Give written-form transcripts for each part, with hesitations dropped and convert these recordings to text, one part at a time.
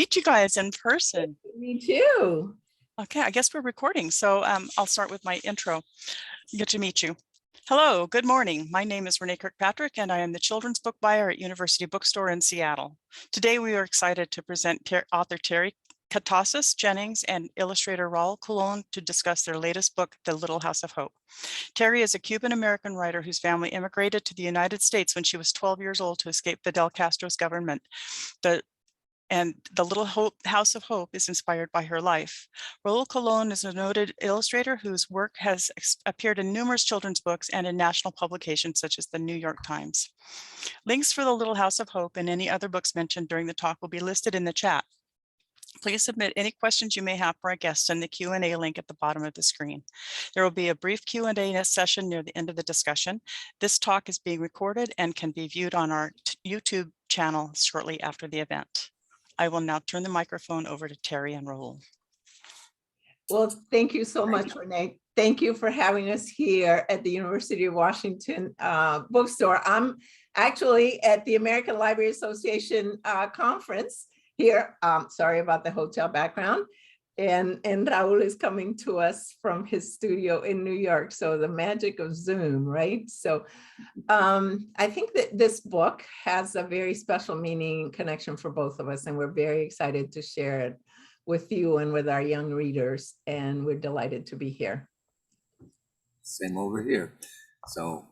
meet you guys in person. Me too. Okay, I guess we're recording. So I'll start with my intro. Good to meet you. Hello, good morning. My name is Renee Kirkpatrick, and I am the children's book buyer at University Bookstore in Seattle. Today, we are excited to present author Terry Catasus Jennings and illustrator Colo to discuss their latest book, The Little House of Hope. Terry is a Cuban-American writer whose family immigrated to the United States when she was 12 years old to escape Fidel Castro's government. The Little House of Hope is inspired by her life. Raul Colon is a noted illustrator whose work has appeared in numerous children's books and in national publications such as the New York Times. Links for The Little House of Hope and any other books mentioned during the talk will be listed in the chat. Please submit any questions you may have for our guests in the Q&A link at the bottom of the screen. There will be a brief Q&A session near the end of the discussion. This talk is being recorded and can be viewed on our YouTube channel shortly after the event. I will now turn the microphone over to Terry and Raul. Well, thank you so much, Renee. Thank you for having us here at the University of Washington bookstore. I'm actually at the American Library Association conference here. Sorry about the hotel background. And Raul is coming to us from his studio in New York. So the magic of Zoom, right? So I think that this book has a very special meaning and connection for both of us. And we're very excited to share it with you and with our young readers. And we're delighted to be here. Same over here. So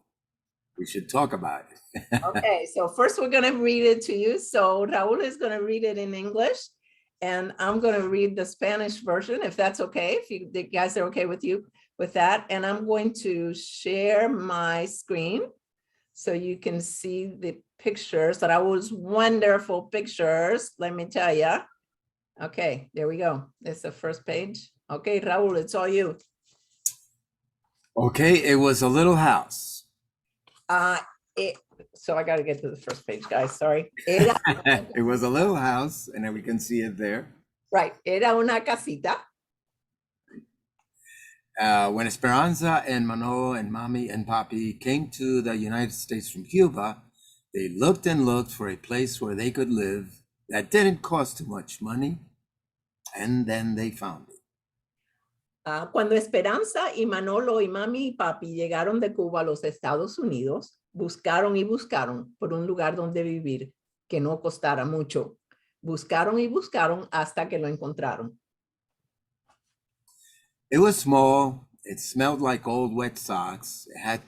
we should talk about it. Okay, so first we're going to read it to you. So Raul is going to read it in English. And I'm going to read the Spanish version, if that's okay, if you guys are okay with that. And I'm going to share my screen so you can see the pictures. That I was wonderful pictures, let me tell you. Okay, there we go. It's the first page. Okay, Raul, it's all you. Okay, it was a little house. So I got to get to the first page, guys. Sorry. It was a little house, and then we can see it there. Right. Era una casita. When Esperanza and Manolo and Mommy and Papi came to the United States from Cuba, they looked and looked for a place where they could live that didn't cost too much money, and then they found it. Cuando Esperanza y Manolo y Mami y Papi llegaron de Cuba a los Estados Unidos, buscaron y buscaron por un lugar donde vivir que no costara mucho. Buscaron y buscaron hasta que lo encontraron. It was small. It smelled like old wet socks. It had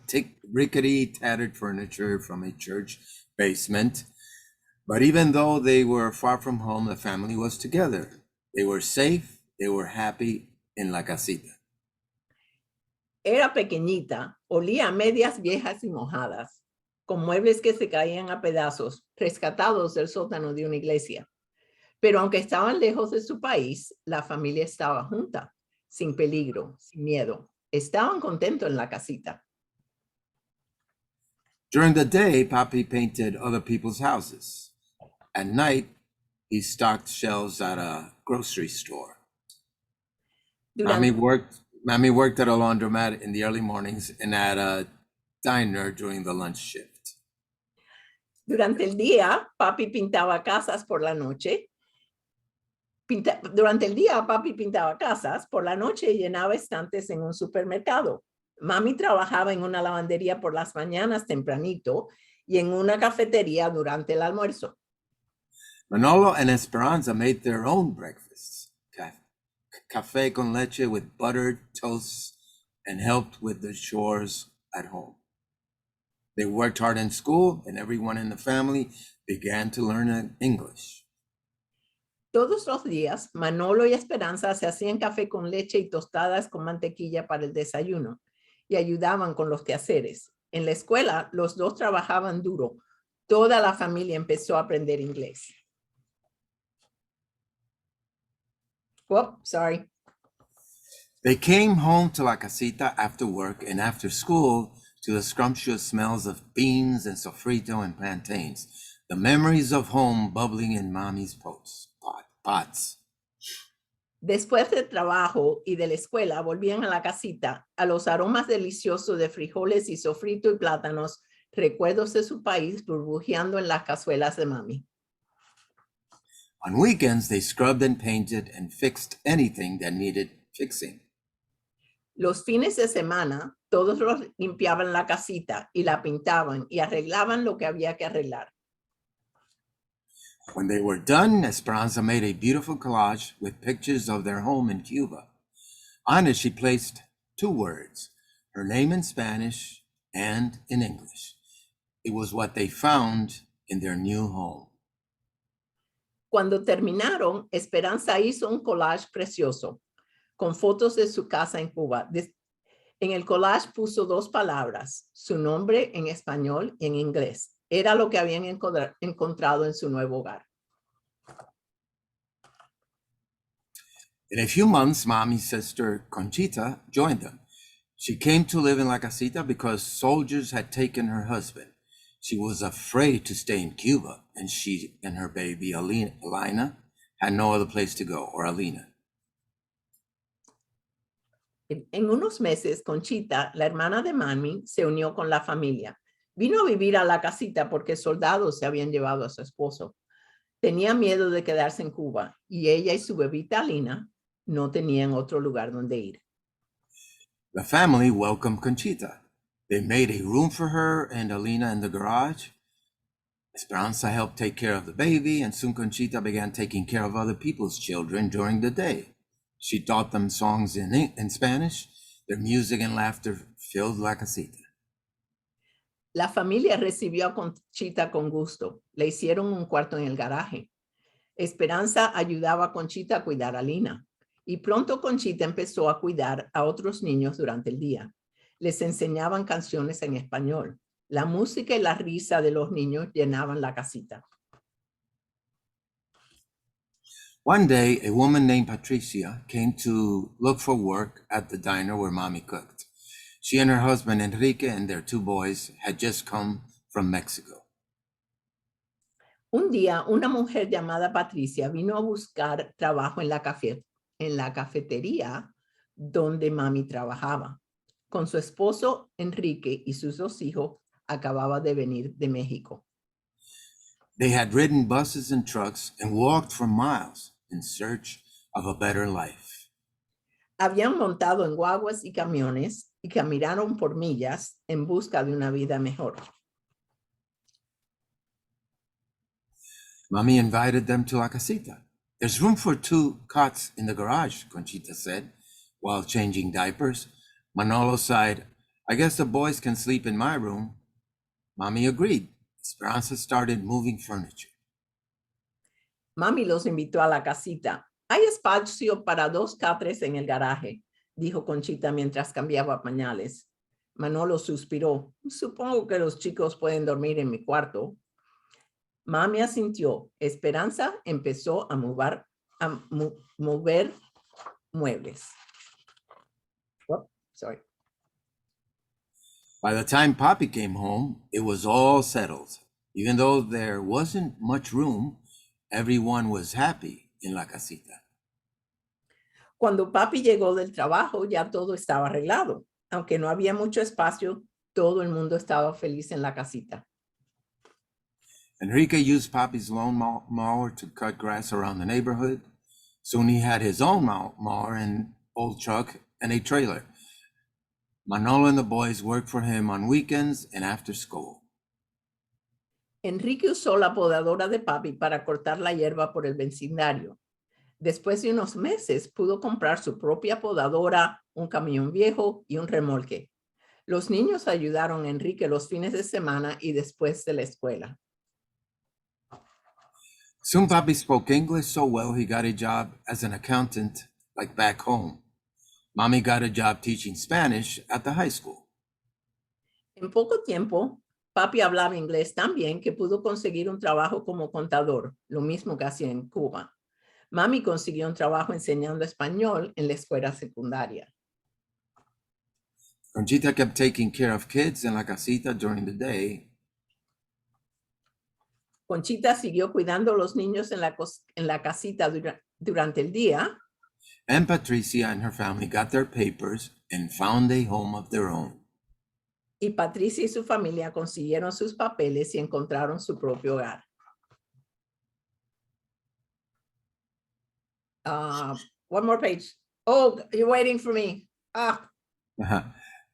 rickety, tattered furniture from a church basement. But even though they were far from home, the family was together. They were safe. They were happy in la casita. Era pequeñita, olía a medias viejas y mojadas, con muebles que se caían a pedazos, rescatados del sótano de una iglesia. Pero aunque estaban lejos de su país, la familia estaba junta, sin peligro, sin miedo. Estaban contentos en la casita. During the day, Papi painted other people's houses. At night, he stocked shelves at a grocery store. Mommy worked at a laundromat in the early mornings and at a diner during the lunch shift. Durante el día, Papi pintaba casas por la noche. Durante el día, Papi pintaba casas, por la noche llenaba estantes en un supermercado. Mami trabajaba en una lavandería por las mañanas tempranito y en una cafetería durante el almuerzo. Manolo and Esperanza made their own breakfasts. Café con leche with buttered toasts and helped with the chores at home. They worked hard in school and everyone in the family began to learn English. Todos los días, Manolo y Esperanza se hacían café con leche y tostadas con mantequilla para el desayuno y ayudaban con los quehaceres. En la escuela, los dos trabajaban duro. Toda la familia empezó a aprender inglés. Whoop, sorry. They came home to la casita after work and after school to the scrumptious smells of beans and sofrito and plantains, the memories of home bubbling in Mommy's pots. Después del trabajo y de la escuela, volvían a la casita, a los aromas deliciosos de frijoles y sofrito y plátanos, recuerdos de su país burbujeando en las cazuelas de Mami. On weekends, they scrubbed and painted and fixed anything that needed fixing. Los fines de semana, todos los limpiaban la casita y la pintaban y arreglaban lo que había que arreglar. When they were done, Esperanza made a beautiful collage with pictures of their home in Cuba. On it, she placed 2 words, her name in Spanish and in English. It was what they found in their new home. Cuando terminaron, Esperanza hizo un collage precioso con fotos de su casa en Cuba. En el collage puso 2 palabras, su nombre en español y en inglés. Era lo que habían encontrado en su nuevo hogar. In a few months, Mommy's sister Conchita joined them. She came to live in La Casita because soldiers had taken her husband. She was afraid to stay in Cuba, and she and her baby Alina had no other place to go, or Alina. En unos meses, Conchita, la hermana de Mami, se unió con la familia. Vino a vivir a La Casita porque soldados se habían llevado a su esposo. Tenía miedo de quedarse en Cuba y ella y su bebita Alina no tenían otro lugar donde ir. The family welcomed Conchita. They made a room for her and Alina in the garage. Esperanza helped take care of the baby, and soon Conchita began taking care of other people's children during the day. She taught them songs in Spanish. Their music and laughter filled La Casita. La familia recibió a Conchita con gusto. Le hicieron un cuarto en el garaje. Esperanza ayudaba a Conchita a cuidar a Lina. Y pronto Conchita empezó a cuidar a otros niños durante el día. Les enseñaban canciones en español. La música y la risa de los niños llenaban la casita. One day, a woman named Patricia came to look for work at the diner where Mommy cooked. She and her husband Enrique and their 2 boys had just come from Mexico. Un día, una mujer llamada Patricia vino a buscar trabajo en la cafetería donde Mami trabajaba. Con su esposo Enrique y sus 2 hijos, acababa de venir de México. They had ridden buses and trucks and walked for miles in search of a better life. Habían montado en guaguas y camiones y caminaron por millas en busca de una vida mejor. Mommy invited them to La Casita. There's room for 2 cots in the garage, Conchita said, while changing diapers. Manolo sighed, I guess the boys can sleep in my room. Mommy agreed. Esperanza started moving furniture. Mami los invitó a la casita. Hay espacio para 2 catres en el garaje, dijo Conchita mientras cambiaba pañales. Manolo suspiró. Supongo que los chicos pueden dormir en mi cuarto. Mami asintió. Esperanza empezó a mover muebles. Oh, sorry. By the time Poppy came home, it was all settled. Even though there wasn't much room, everyone was happy in La Casita. Cuando Papi llegó del trabajo, ya todo estaba arreglado. Aunque no había mucho espacio, todo el mundo estaba feliz en la casita. Enrique used Poppy's lawn mower to cut grass around the neighborhood. Soon he had his own mower and old truck and a trailer. Manolo and the boys worked for him on weekends and after school. Enrique usó la podadora de Papi para cortar la hierba por el vecindario. Después de unos meses, pudo comprar su propia podadora, un camión viejo y un remolque. Los niños ayudaron a Enrique los fines de semana y después de la escuela. Soon Poppy spoke English so well he got a job as an accountant, like back home. Mommy got a job teaching Spanish at the high school. En poco tiempo, Papi hablaba inglés tan bien que pudo conseguir un trabajo como contador, lo mismo que hacía en Cuba. Mami consiguió un trabajo enseñando español en la escuela secundaria. Conchita kept taking care of kids in La Casita during the day. Conchita siguió cuidando a los niños en la casita durante el día. And Patricia and her family got their papers and found a home of their own. Y Patricia y su familia consiguieron sus papeles y encontraron su propio hogar. One more page. Oh, you're waiting for me.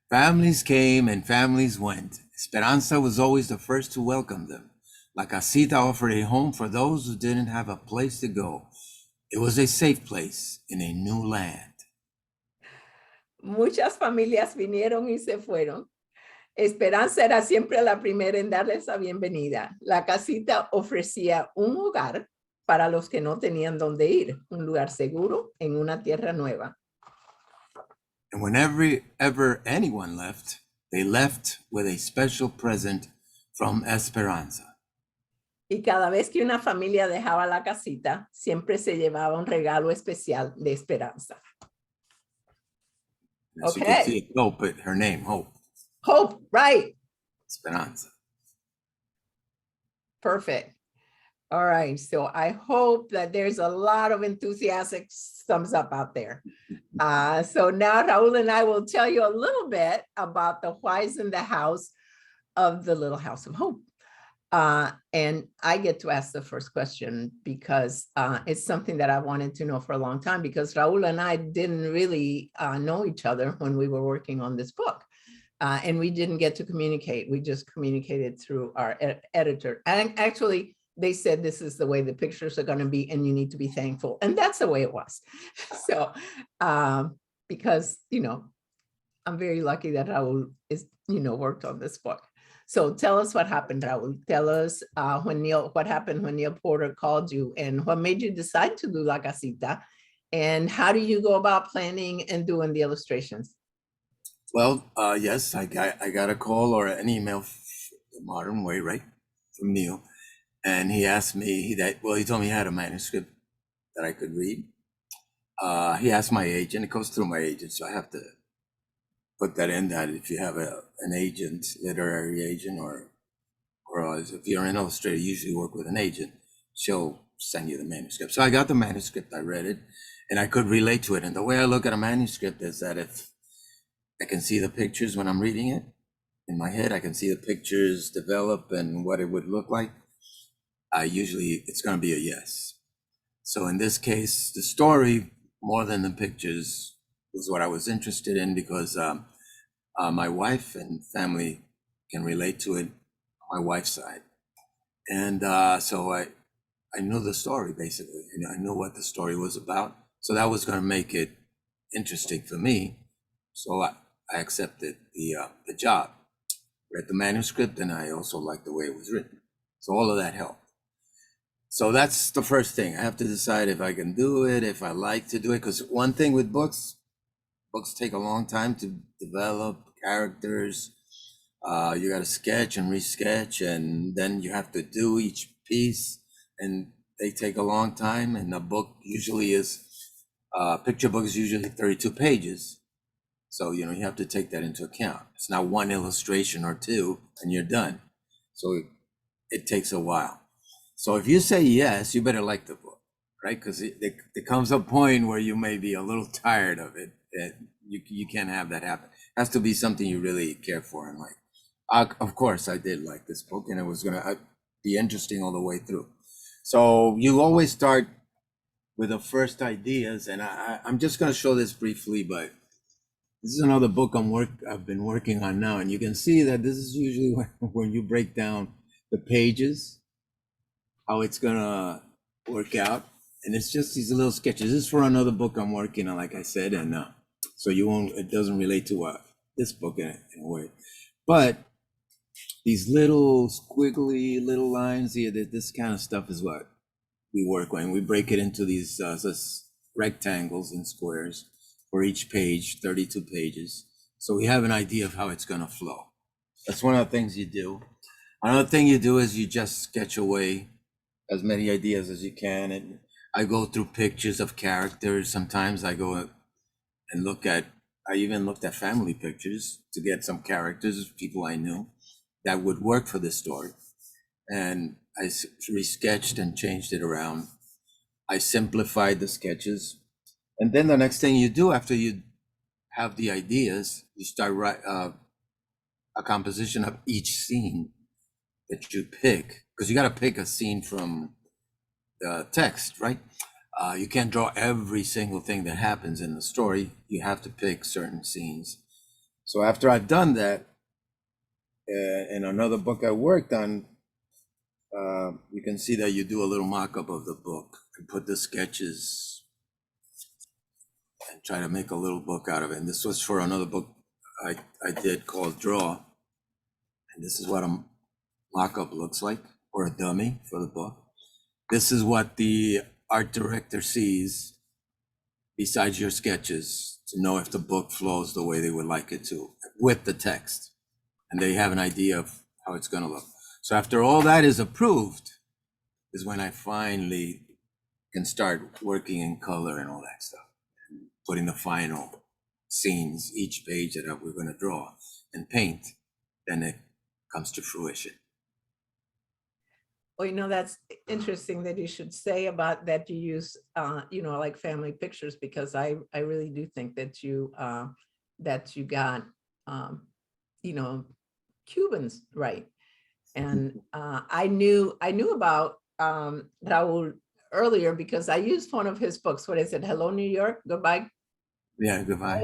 Families came and families went. Esperanza was always the first to welcome them. La casita offered a home for those who didn't have a place to go. It was a safe place in a new land. Muchas familias vinieron y se fueron. Esperanza era siempre la primera en darles la bienvenida. La casita ofrecía un hogar para los que no tenían dónde ir, un lugar seguro en una tierra nueva. And whenever anyone left, they left with a special present from Esperanza. Y cada vez que una familia dejaba la casita, siempre se llevaba un regalo especial de Esperanza. As you can see, Hope, her name, Hope. Hope, right. Esperanza. Perfect. All right, so I hope that there's a lot of enthusiastic thumbs up out there. So now Raul and I will tell you a little bit about the whys and the hows of the Little House of Hope. And I get to ask the first question because it's something that I wanted to know for a long time, because Raul and I didn't really know each other when we were working on this book. And we didn't get to communicate. We just communicated through our editor. And actually, they said, this is the way the pictures are going to be, and you need to be thankful. And that's the way it was. So, because, I'm very lucky that Raul is, worked on this book. So tell us what happened, Raul. Tell us what happened when Neil Porter called you, and what made you decide to do La Casita, and how do you go about planning and doing the illustrations? Well, yes, I got a call or an email the modern way, right, from Neil. And he asked me he told me he had a manuscript that I could read. He asked my agent, it goes through my agent, so I have to put that in, that if you have an agent, literary agent, or if you're an illustrator, you usually work with an agent, she'll send you the manuscript. So I got the manuscript, I read it, and I could relate to it. And the way I look at a manuscript is that if I can see the pictures when I'm reading it in my head, I can see the pictures develop and what it would look like. Usually it's going to be a yes. So in this case, the story more than the pictures was what I was interested in, because my wife and family can relate to it, my wife's side. And so I knew the story, basically. I knew what the story was about. So that was going to make it interesting for me. So I accepted the job, read the manuscript, and I also liked the way it was written. So all of that helped. So that's the first thing. I have to decide if I can do it, if I like to do it. Because one thing with books take a long time to develop characters. You got to sketch and resketch, and then you have to do each piece, and they take a long time. And a book usually is, picture book is usually 32 pages. So, you have to take that into account. It's not one illustration or two and you're done. So it takes a while. So if you say yes, you better like the book, right? Because there comes a point where you may be a little tired of it. You can't have that happen. It has to be something you really care for and like. Of course, I did like this book, and it was going to be interesting all the way through. So you always start with the first ideas, and I'm just going to show this briefly, but this is another book I've been working on now, and you can see that this is usually when you break down the pages, how it's gonna work out. And it's just these little sketches. This is for another book I'm working on, like I said, and so it doesn't relate to this book in a way. But these little squiggly little lines here, this kind of stuff is what we work on. We break it into these rectangles and squares for each page, 32 pages. So we have an idea of how it's gonna flow. That's one of the things you do. Another thing you do is you just sketch away as many ideas as you can. And I go through pictures of characters. Sometimes I go and I even looked at family pictures to get some characters of people I knew that would work for this story. And I resketched and changed it around. I simplified the sketches. And then the next thing you do after you have the ideas, you start a composition of each scene that you pick, because you got to pick a scene from the text, right? You can't draw every single thing that happens in the story. You have to pick certain scenes. So after I've done that, in another book I worked on, you can see that you do a little mock-up of the book and put the sketches and try to make a little book out of it. And this was for another book I did called Draw. And this is what a mock-up looks like, or a dummy for the book. This is what the art director sees besides your sketches to know if the book flows the way they would like it to with the text. And they have an idea of how it's going to look. So after all that is approved is when I finally can start working in color and all that stuff, and putting the final scenes, each page that we're going to draw and paint. Then it comes to fruition. Well, that's interesting that you should say about that you use, like family pictures, because I really do think that you got, Cubans right. And I knew about Raul earlier because I used one of his books. What is it? Hello, New York. Goodbye. Yeah, goodbye.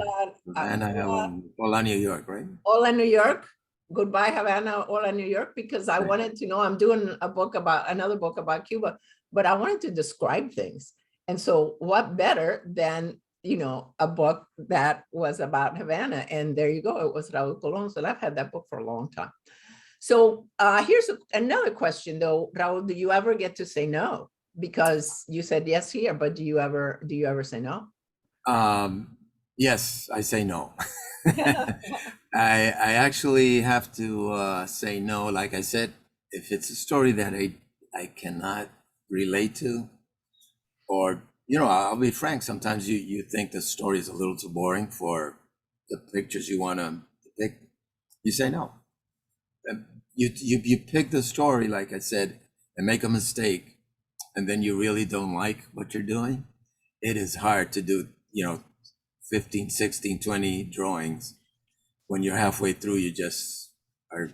Hola, New York, right? Hola, New York. Goodbye, Havana. Hola, New York. Because I wanted to know, I'm doing another book about Cuba, but I wanted to describe things. And so what better than, a book that was about Havana? And there you go. It was Raul Colon. So I've had that book for a long time. So here's another question though, Raul, do you ever get to say no? Because you said yes here, but do you ever say no? Yes, I say no. I actually have to say no. Like I said, if it's a story that I cannot relate to, or, I'll be frank, sometimes you think the story is a little too boring for the pictures you want to depict, you say no. You pick the story, like I said, and make a mistake, and then you really don't like what you're doing. It is hard to do, 15, 16, 20 drawings. When you're halfway through, you just are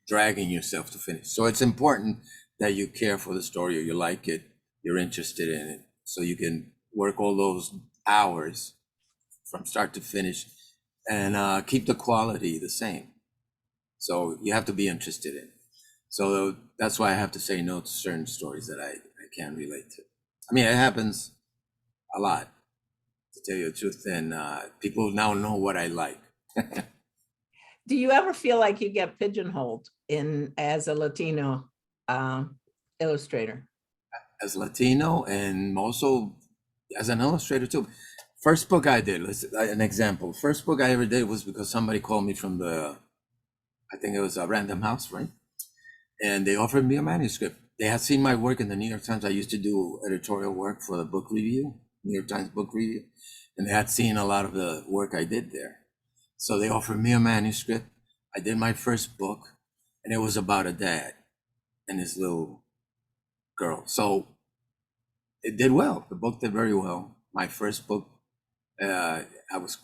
dragging yourself to finish. So it's important that you care for the story, or you like it, you're interested in it, so you can work all those hours from start to finish and keep the quality the same. So you have to be interested in it. So that's why I have to say no to certain stories that I can't relate to. I mean, it happens a lot, to tell you the truth, and people now know what I like. Do you ever feel like you get pigeonholed as a Latino illustrator? As Latino, and also as an illustrator too. First book I did, an example. First book I ever did was because somebody called me from I think it was a Random House, right? And they offered me a manuscript. They had seen my work in the New York Times. I used to do editorial work for the book review, New York Times book review. And they had seen a lot of the work I did there. So they offered me a manuscript. I did my first book, and it was about a dad and his little girl. So it did well. The book did very well. My first book, I was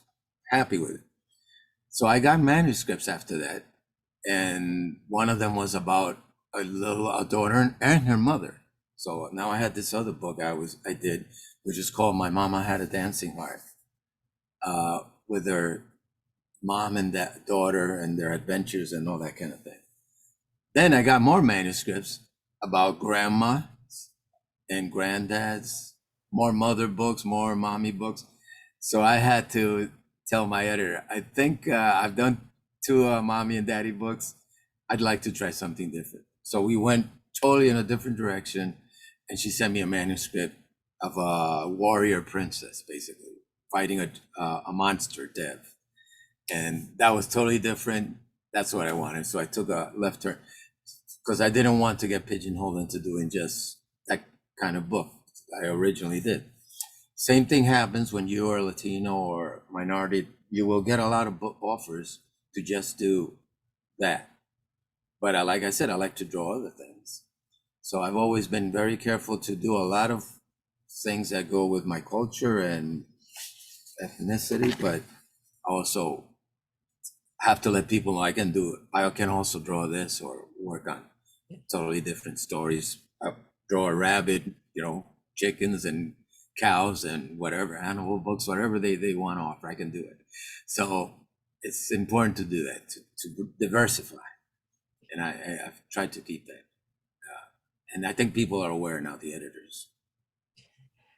happy with it. So I got manuscripts after that. And one of them was about a daughter and her mother. So now I had this other book I did, which is called My Mama Had a Dancing Heart, with her mom and that daughter and their adventures and all that kind of thing. Then I got more manuscripts about grandma and granddads, more mother books, more mommy books. So I had to tell my editor, I think I've done 2 mommy and daddy books. I'd like to try something different. So we went totally in a different direction, and she sent me a manuscript of a warrior princess, basically fighting a monster dev. And that was totally different. That's what I wanted. So I took a left turn because I didn't want to get pigeonholed into doing just that kind of book I originally did. Same thing happens when you are Latino or minority. You will get a lot of book offers to just do that. But like I said, I like to draw other things. So I've always been very careful to do a lot of things that go with my culture and ethnicity, but also have to let people know I can do it. I can also draw this or work on totally different stories. I draw a rabbit, chickens and cows and whatever, animal books, whatever they want to offer, I can do it. So it's important to do that, to diversify. And I've tried to keep that. And I think people are aware now, the editors.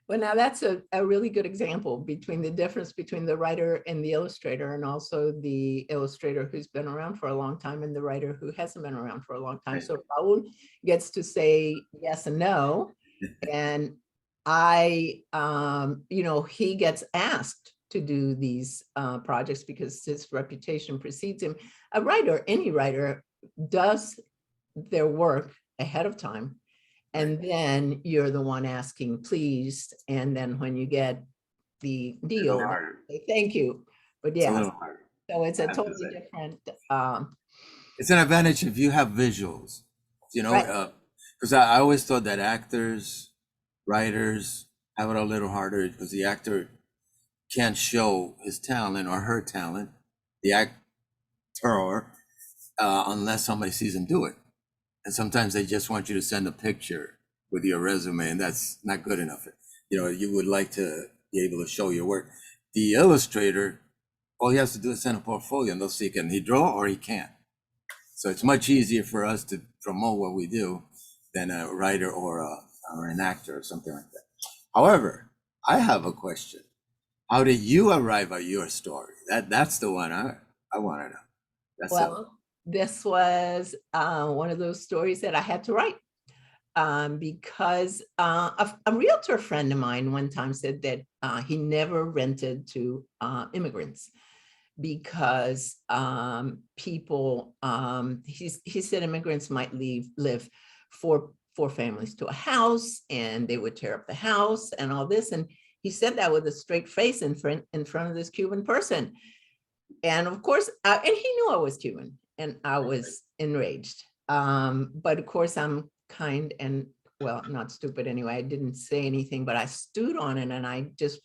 Well, now that's a really good example between the difference between the writer and the illustrator, and also the illustrator who's been around for a long time and the writer who hasn't been around for a long time. Right. So Raul gets to say yes and no. And I, he gets asked to do these projects because his reputation precedes him. A writer, any writer, does their work ahead of time. And then you're the one asking, please. And then when you get the deal, say thank you. But yeah, so it's a totally different. It's an advantage if you have visuals, because I always thought that actors, writers have it a little harder because the actor can't show his talent or her talent, the actor, unless somebody sees him do it. And sometimes they just want you to send a picture with your resume, and that's not good enough. You would like to be able to show your work. The illustrator, all he has to do is send a portfolio, and they'll see, can he draw or he can't. So it's much easier for us to promote what we do than a writer or an actor or something like that. However, I have a question. How did you arrive at your story? That's the one I want to know. This was one of those stories that I had to write because a realtor friend of mine one time said that he never rented to immigrants because people, he said immigrants might live four families to a house and they would tear up the house and all this. And he said that with a straight face in front of this Cuban person. And of course, and he knew I was Cuban. And I was enraged. But of course, I'm kind and, well, not stupid anyway. I didn't say anything, but I stewed on it and I just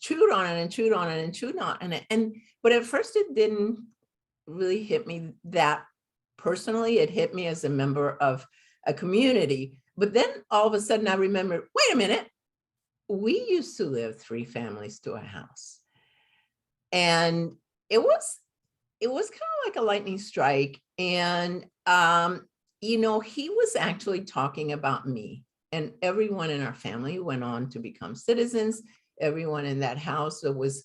chewed on it and chewed on it and chewed on it. But at first it didn't really hit me that personally. It hit me as a member of a community. But then all of a sudden I remembered, wait a minute, we used to live 3 families to a house. And it was kind of like a lightning strike. And, he was actually talking about me, and everyone in our family went on to become citizens. Everyone in that house, there was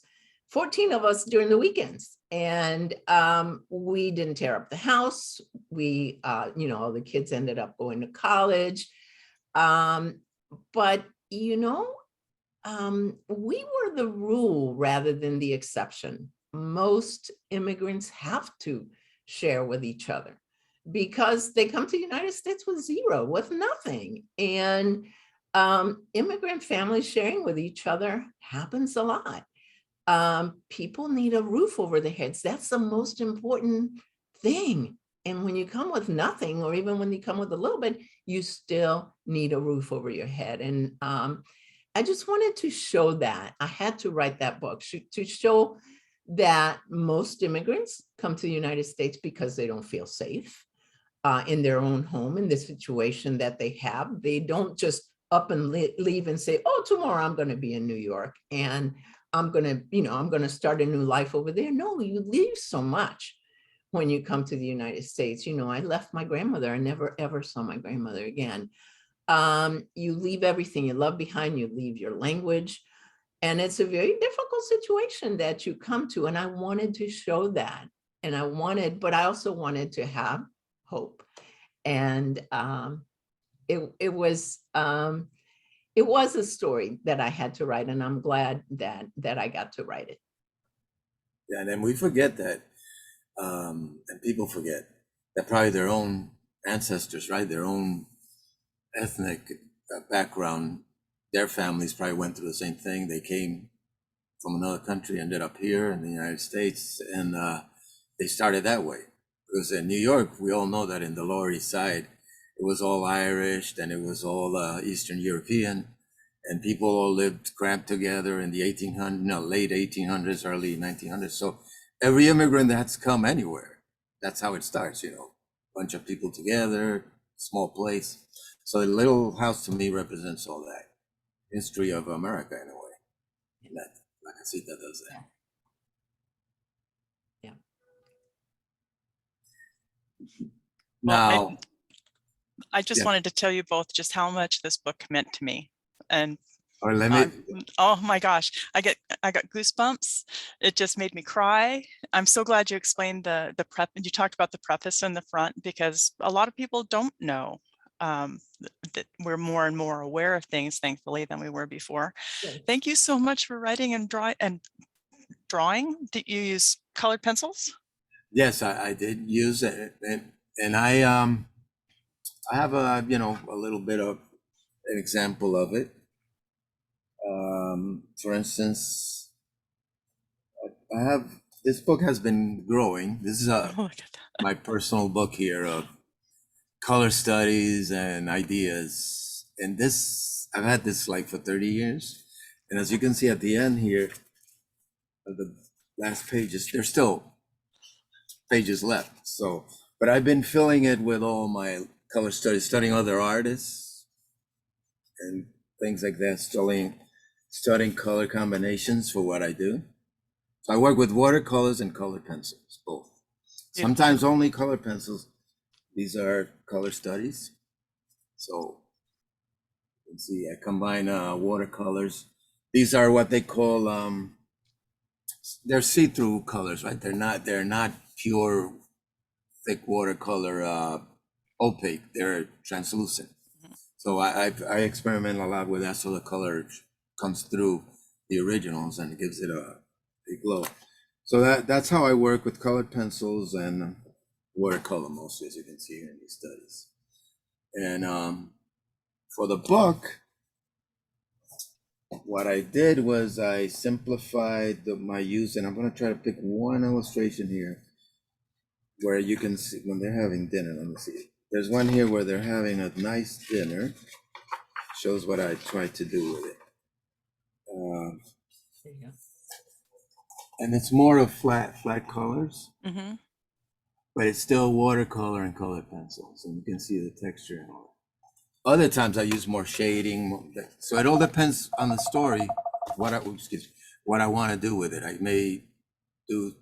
14 of us during the weekends. And we didn't tear up the house. We, all the kids ended up going to college. But, we were the rule rather than the exception. Most immigrants have to share with each other because they come to the United States with zero, with nothing. And immigrant families sharing with each other happens a lot. People need a roof over their heads. That's the most important thing. And when you come with nothing, or even when you come with a little bit, you still need a roof over your head. And I just wanted to show that. I had to write that book to show that most immigrants come to the United States because they don't feel safe in their own home, in the situation that they have. They don't just up and leave and say, oh, tomorrow I'm going to be in New York and I'm going to start a new life over there. No, you leave so much when you come to the United States. I left my grandmother. I never, ever saw my grandmother again. You leave everything you love behind, you leave your language. And it's a very difficult situation that you come to. And I wanted to show that. But I also wanted to have hope. And it was a story that I had to write, and I'm glad that I got to write it. Yeah, and then we forget that, and people forget that probably their own ancestors, right, their own ethnic background, their families probably went through the same thing. They came from another country, ended up here in the United States, and they started that way. Because in New York, we all know that in the Lower East Side, it was all Irish, and it was all Eastern European, and people all lived cramped together in the late 1800s, early 1900s. So every immigrant that's come anywhere, that's how it starts, bunch of people together, small place. So the little house to me represents all that. history of America in a way. And that La Casita does that. Yeah. Well, Now, I just yeah. wanted to tell you both just how much this book meant to me. And Or let me, oh my gosh, I got goosebumps. It just made me cry. I'm so glad you explained the prep, and you talked about the preface in the front, because a lot of people don't know that we're more and more aware of things, thankfully, than we were before. Yes. Thank you so much for writing and drawing. Did you use colored pencils? yes, I did use it, and I have a a little bit of an example of it. For instance, I have this book has been growing. This is Oh, look at that. my personal book here of color studies and ideas. And this, I've had this like for 30 years. And as you can see at the end here, of the last pages, there's still pages left. So, but I've been filling it with all my color studies, studying other artists and things like that, studying color combinations for what I do. So I work with watercolors and color pencils, both. Sometimes only color pencils. These are color studies. So you can see I combine watercolors. These are what they call they're see-through colors, right? They're not pure thick watercolor opaque. They're translucent. So I experiment a lot with that, so the color comes through the originals and it gives it a glow. So that's how I work with colored pencils and watercolor mostly, as you can see here in these studies. And for the book, what I did was I simplified my use, and I'm going to try to pick one illustration here where you can see when they're having dinner. Let me see. There's one here where they're having a nice dinner. Shows what I tried to do with it. There you go. And it's more of flat colors, Mm-hmm. but it's still watercolor and colored pencils, and you can see the texture and all. Other times I use more shading, so it all depends on the story. What I want to do with it. I may do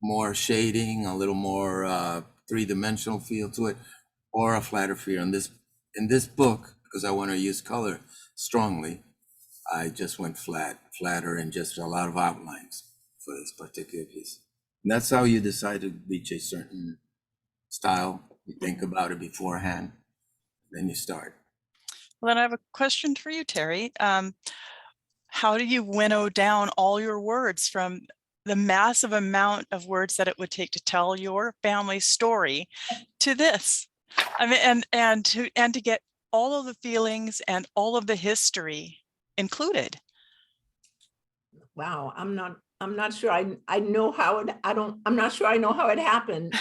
more shading, a little more three-dimensional feel to it, or a flatter feel. In this book, because I want to use color strongly, I just went flatter, and just a lot of outlines for this particular piece. And that's how you decide to reach a certain style. You think about it beforehand, then you start. Well, then I have a question for you, Terry. How do you winnow down all your words from the massive amount of words that it would take to tell your family story to this? I mean, and to get all of the feelings and all of the history included. Wow, I'm not sure I know how it, I'm not sure I know how it happened.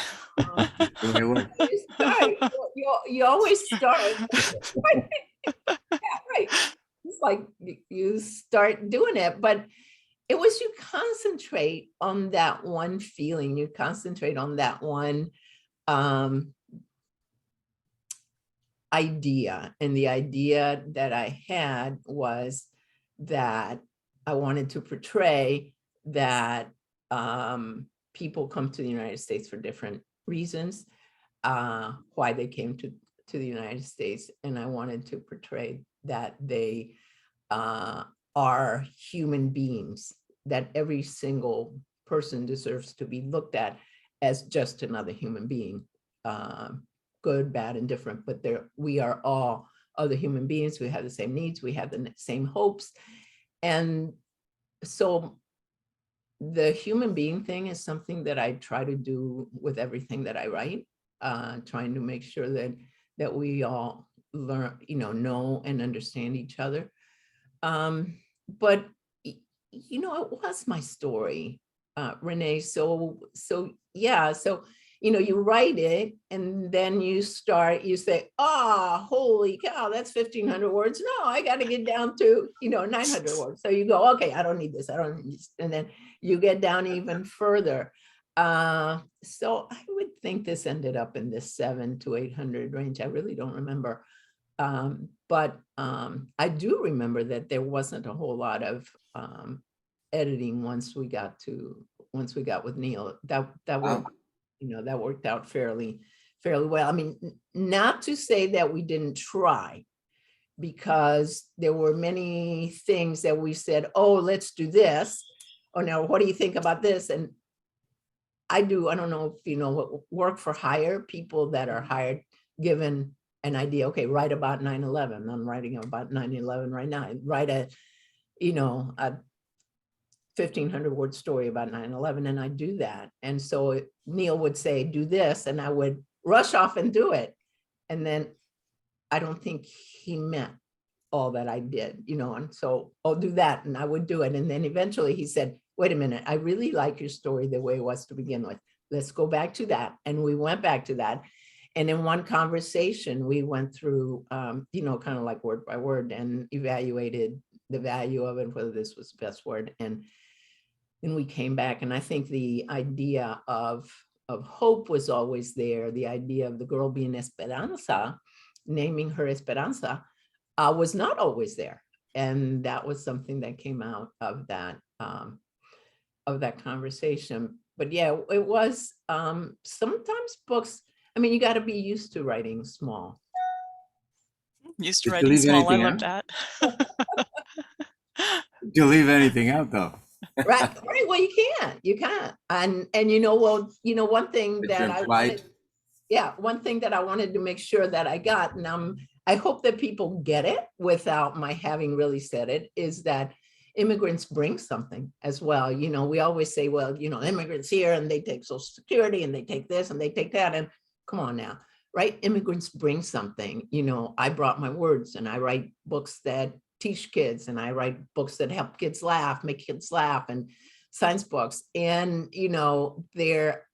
You always start. Yeah, right. It's like you start doing it, but it was you concentrate on that one feeling, you concentrate on that one idea. And the idea that I had was that I wanted to portray that people come to the United States for different reasons, why they came to the United States. And I wanted to portray that they are human beings, that every single person deserves to be looked at as just another human being, good, bad, and different, but we are all other human beings. We have the same needs, we have the same hopes. And so the human being thing is something that I try to do with everything that I write, trying to make sure that we all learn, know and understand each other. But it was my story, Renee. So yeah, so you write it and then you say, holy cow, that's 1,500 words. No, I got to get down to 900 words. So you go, okay, I don't need this, and then you get down even further. So I would think this ended up in this 700 to 800 range. I really don't remember. But I do remember that there wasn't a whole lot of editing once we got with Neil. That Wow. worked, that worked out fairly well. I mean, not to say that we didn't try, because there were many things that we said, oh, let's do this. Or now, what do you think about this? And I don't know if you know what work for hire, people that are hired, given an idea, okay, write about 9/11. I'm writing about 9/11 right now. Write a 1,500 word story about 9/11, and I do that. And so Neil would say, do this, and I would rush off and do it. And then I don't think he meant all that I did, and so I'll do that, and I would do it. And then eventually he said, wait a minute, I really like your story the way it was to begin with. Let's go back to that. And we went back to that. And in one conversation, we went through, kind of like word by word, and evaluated the value of it, whether this was the best word. And then we came back, and I think the idea of hope was always there. The idea of the girl being Esperanza, naming her Esperanza, was not always there. And that was something that came out of that conversation. But yeah, it was sometimes books, I mean, you got to be used to writing small. Used to Did you writing leave small. I anything love out? that. Did you leave anything out though? Right. Well, you can't. And one thing that I wanted, one thing that I wanted to make sure that I got, and I hope that people get it without my having really said it, is that immigrants bring something as well. We always say, well, immigrants here, and they take Social Security, and they take this, and they take that, and come on now, right? Immigrants bring something. I brought my words, and I write books that teach kids, and I write books that help kids laugh, make kids laugh, and science books. And they're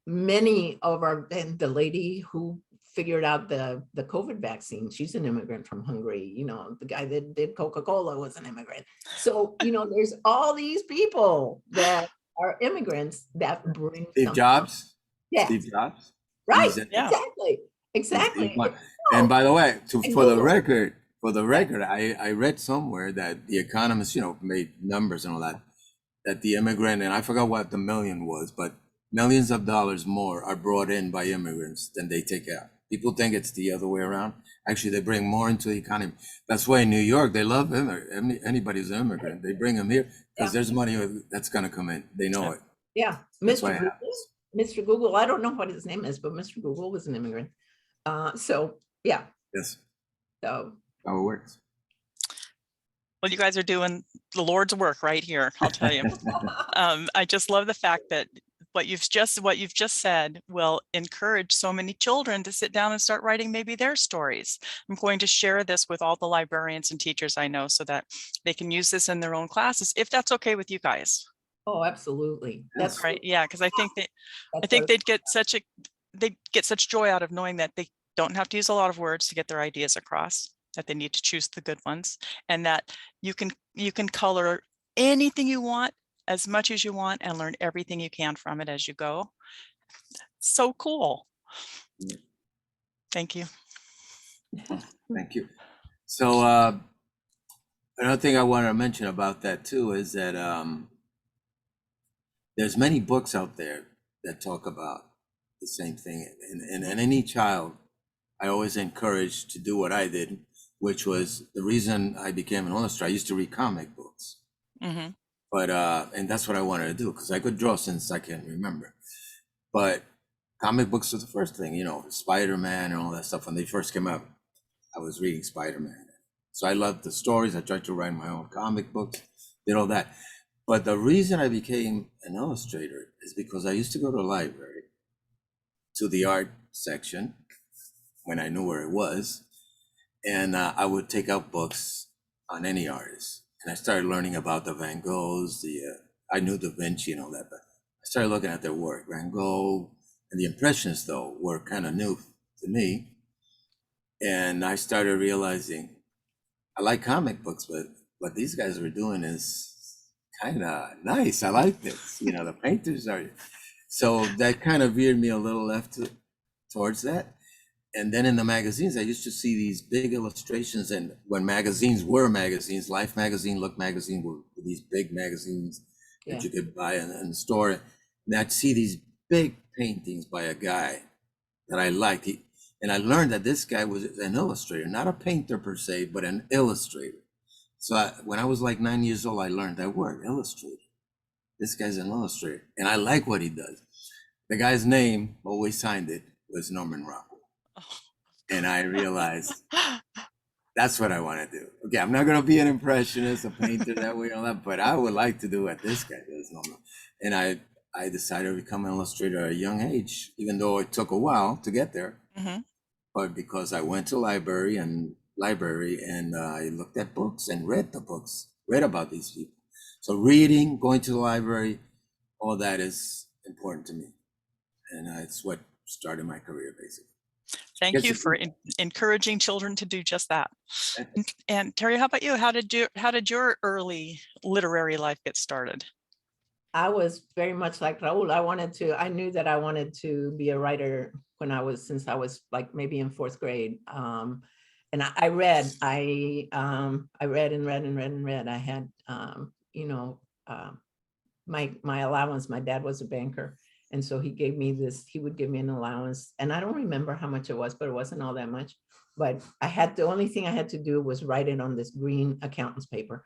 many of and the lady who figured out the COVID vaccine, she's an immigrant from Hungary. The guy that did Coca-Cola was an immigrant. So there's all these people that are immigrants that bring Steve Jobs. Yes. Steve Jobs. Right. Yeah. Exactly. And by the way, for the record, I read somewhere that the economists, made numbers and all that the immigrant, and I forgot what the million was, but millions of dollars more are brought in by immigrants than they take out. People think it's the other way around. Actually, they bring more into the economy. That's why in New York, they love anybody who's an immigrant. They bring them here because there's money that's going to come in. They know it. Yeah. Mr. Google, I don't know what his name is, but Mr. Google was an immigrant. So, yeah. Yes. So. How it works. Well, you guys are doing the Lord's work right here, I'll tell you. I just love the fact that what you've just said will encourage so many children to sit down and start writing maybe their stories. I'm going to share this with all the librarians and teachers I know so that they can use this in their own classes, if that's okay with you guys. Oh, absolutely. That's right. Yeah, because I think they'd get such joy out of knowing that they don't have to use a lot of words to get their ideas across, that they need to choose the good ones, and that you can color anything you want, as much as you want, and learn everything you can from it as you go. So cool. Thank you. Thank you. So another thing I want to mention about that too is that there's many books out there that talk about the same thing, and any child, I always encourage to do what I did, which was the reason I became an illustrator. I used to read comic books. Mm-hmm. But and that's what I wanted to do, because I could draw since I can't remember. But comic books was the first thing, Spider-Man and all that stuff. When they first came out, I was reading Spider-Man. So I loved the stories. I tried to write my own comic books, did all that. But the reason I became an illustrator is because I used to go to the library, to the art section, when I knew where it was. And I would take out books on any artist. And I started learning about the Van Goghs, I knew Da Vinci and all that, but I started looking at their work. Van Gogh and the Impressionists, though, were kind of new to me. And I started realizing I like comic books, but what these guys were doing is kind of nice. I like this. The painters are. So that kind of veered me a little left towards that. And then in the magazines, I used to see these big illustrations. And when magazines were magazines, Life magazine, Look magazine were these big magazines that you could buy in the store. And I'd see these big paintings by a guy that I liked. And I learned that this guy was an illustrator, not a painter per se, but an illustrator. So when I was like 9 years old, I learned that word, illustrator. This guy's an illustrator, and I like what he does. The guy's name, always signed it, was Norman Rockwell. And I realized that's what I want to do. Okay, I'm not going to be an impressionist, a painter that way, all that, but I would like to do what this guy does, Norman. And I decided to become an illustrator at a young age, even though it took a while to get there. Mm-hmm. But because I went to library and I looked at books and read the books, read about these people. So reading, going to the library, all that is important to me. And it's what started my career, basically. Thank you for encouraging children to do just that. And Terry, how about you? How did your early literary life get started? I was very much like Raul. I knew that I wanted to be a writer since I was like maybe in 4th grade. And I read and read. I had, my allowance. My dad was a banker. And so he would give me an allowance. And I don't remember how much it was, but it wasn't all that much. But the only thing I had to do was write it on this green accountant's paper.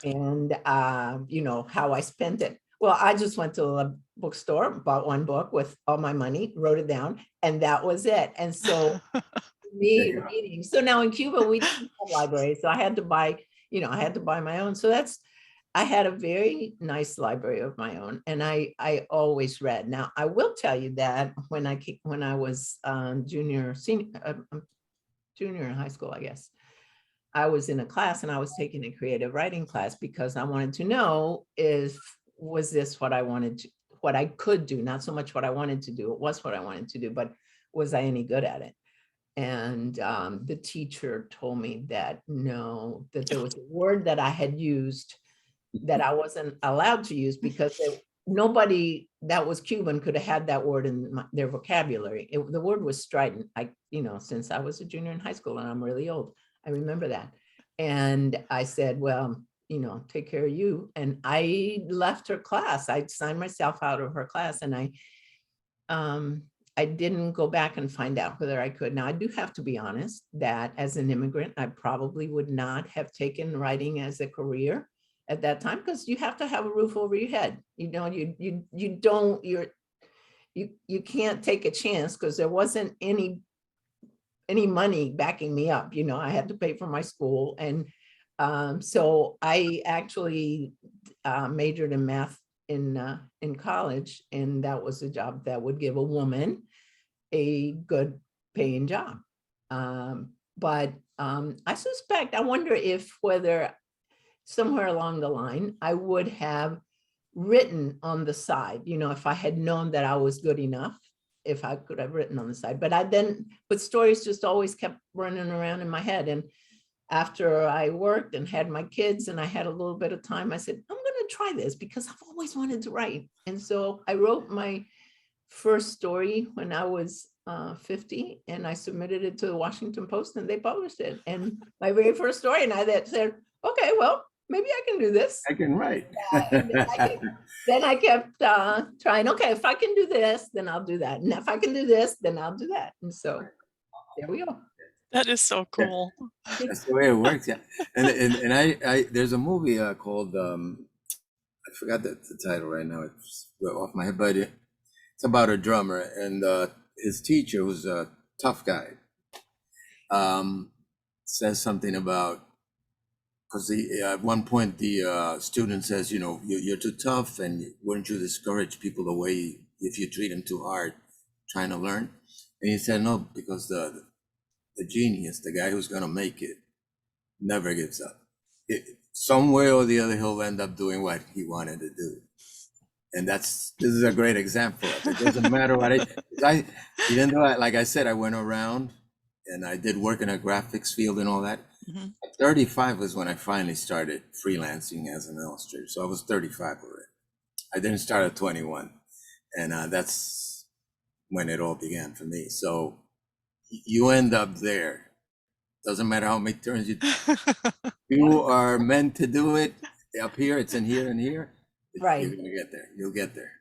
And, how I spent it. Well, I just went to a bookstore, bought one book with all my money, wrote it down, and that was it. And so reading. So now in Cuba, we didn't have libraries. So I had to buy my own. So I had a very nice library of my own, and I always read. Now, I will tell you that when I was junior in high school, I guess, I was in a class and I was taking a creative writing class because I wanted to know was this what I could do, not so much what I wanted to do. It was what I wanted to do, but was I any good at it? And the teacher told me that no, that there was a word that I had used that I wasn't allowed to use because nobody that was Cuban could have had that word in their vocabulary. The word was strident. Since I was a junior in high school and I'm really old, I remember that. And I said, well, take care of you. And I left her class. I signed myself out of her class, and I didn't go back and find out whether I could. Now, I do have to be honest that as an immigrant, I probably would not have taken writing as a career at that time, because you have to have a roof over your head. You can't take a chance because there wasn't any money backing me up. I had to pay for my school. And so I actually majored in math in college, and that was a job that would give a woman a good paying job. But I wonder whether somewhere along the line, I would have written on the side, if I had known that I was good enough, if I could have written on the side. But stories just always kept running around in my head. And after I worked and had my kids and I had a little bit of time, I said, I'm going to try this because I've always wanted to write. And so I wrote my first story when I was 50, and I submitted it to the Washington Post, and they published it. And my very first story, and I said, okay, well, maybe I can do this. I can write. Then I kept trying, okay, if I can do this, then I'll do that. And if I can do this, then I'll do that. And so there we go. That is so cool. That's the way it works, yeah. And I there's a movie called I forgot the title right now. It's off my head, but it's about a drummer, and his teacher, who's a tough guy, says something about, because at one point the student says, you're too tough, and wouldn't you discourage people the way if you treat them too hard trying to learn? And he said, no, because the genius, the guy who's going to make it, never gives up. Some way or the other, he'll end up doing what he wanted to do. And this is a great example. It doesn't matter what even though, like I said, I went around and I did work in a graphics field and all that. Mm-hmm. At 35 was when I finally started freelancing as an illustrator. So I was 35 already. I didn't start at 21. And that's when it all began for me. So you end up there. Doesn't matter how many turns you are meant to do it. Up here, it's in here and here. Right. You're gonna get there. You'll get there.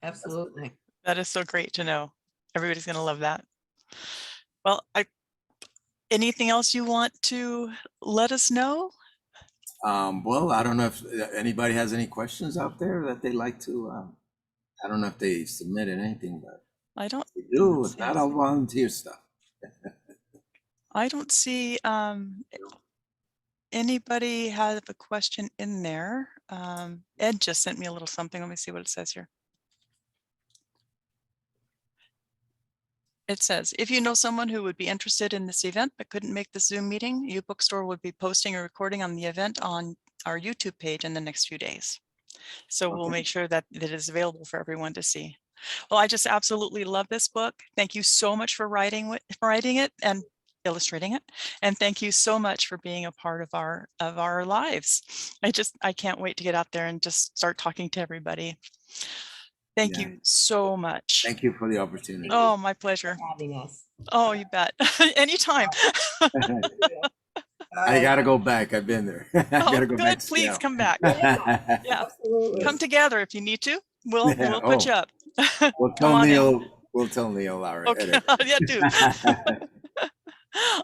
Absolutely. That is so great to know. Everybody's going to love that. Well, anything else you want to let us know? Well, I don't know if anybody has any questions out there that they'd like to. I don't know if they submitted anything, but I don't. if they do. If not, I'll volunteer stuff. I don't see anybody have a question in there. Ed just sent me a little something. Let me see what it says here. It says, if you know someone who would be interested in this event but couldn't make the Zoom meeting, U Bookstore would be posting a recording on the event on our YouTube page in the next few days. So we'll make sure that it is available for everyone to see. Well, I just absolutely love this book. Thank you so much for writing it and illustrating it. And thank you so much for being a part of our lives. I can't wait to get out there and just start talking to everybody. Thank you so much. Thank you for the opportunity. Oh, my pleasure. Having us. Oh, you bet. Anytime. I gotta go back. I've been there. I gotta go back. Please come back. Yeah, Yeah. absolutely. Come together if you need to. We'll put you up. We'll tell Neil. We'll tell Neil. Okay. Yeah, do.